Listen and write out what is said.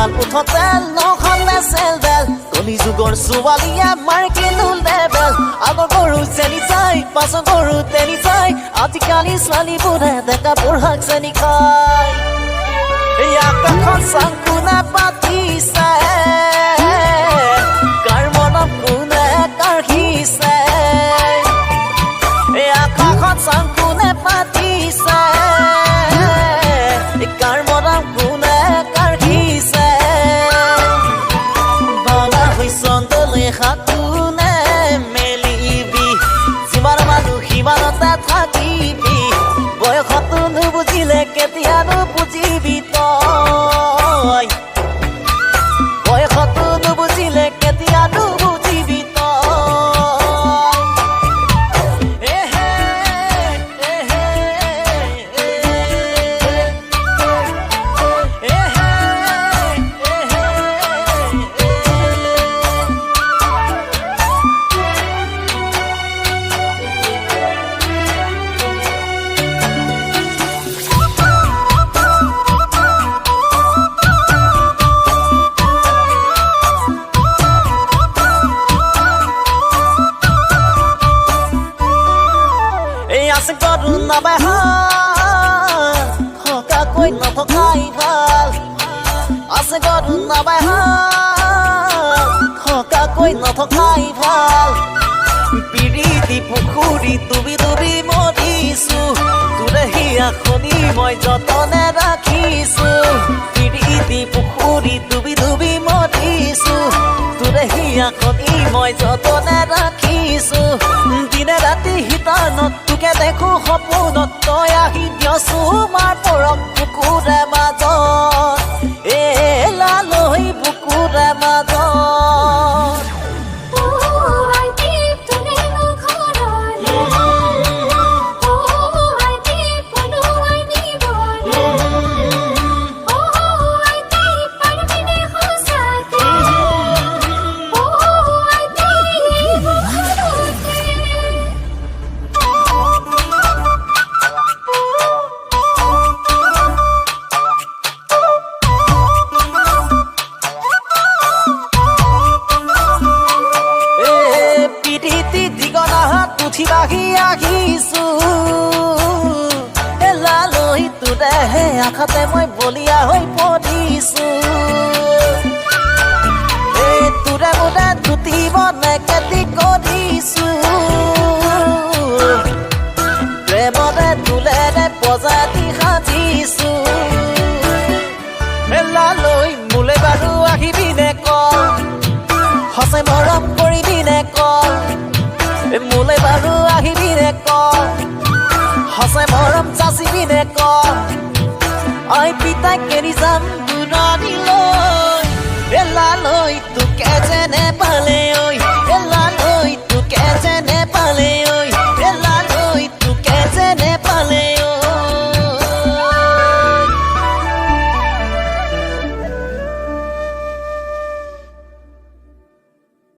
উৰাল উঠতে নখনে চেলবেল কলি যুগৰ ছোৱালীয়ে মাৰ্কিনো লেবেল আগৰ গৰু চেনি চাই পাছৰ গৰু তেনি চাই আজিকালি ছোৱালীবোৰে ডেকা বুঢ়াক চেনি খায় এই আকাশখন চাং কোনে পাতিছে কাৰ মনত কোনে কাঢ়িছে এই আকাশখন চাং কোনে পাতিছে কাৰ মনত কোনে কাঢ়িছে বাবা হৈ চন্দলে হাতোনে মেলিবি যিমান মানুহ সিমানতে থাকিবি বয়সতো নুবুজিলে কেতিয়ানো বুজিবি তই বয়সতো নুবুজিলে কেতিয়ানো বুজিবি আছে গৰু নাবাই থকাকৈ নথকাই ভাল আছে গৰু নাবাই থকাকৈ নথকাই ভাল পিৰিতি পুখুৰী ডুবি ডুবি মৰিছো তোৰে হিয়াখনি মই যতনে ৰাখিছো পিৰিতি পুখুৰী ডুবি ডুবি মৰিছো তোৰে হিয়াখনি মই যতনে ৰাখিছো দিনে ৰাতি হিতানত তোকে দেখো সপোনত তই আহি দিয়ছো মাৰ পৰক বুকুৰে মাজত এ লালৈ বুকুৰে মাজত বাহি আহিছো এলালৈ তোৰেহে আশাতে মই বলিয়া হৈ পৰিছো এই তোৰে মোৰে দুটি বনে খেতি কৰিছো প্ৰেমৰে তোলেৰে প্ৰজাতি সাজিছো এলালৈ মোলে বাৰু আহিবি নে ক সঁচাই মৰম কৰিবি নে ক মোলে বাৰু আহিবি নে ক সঁচাই মৰম চাচিবি নে ক আই পিতাই কেৰি যাম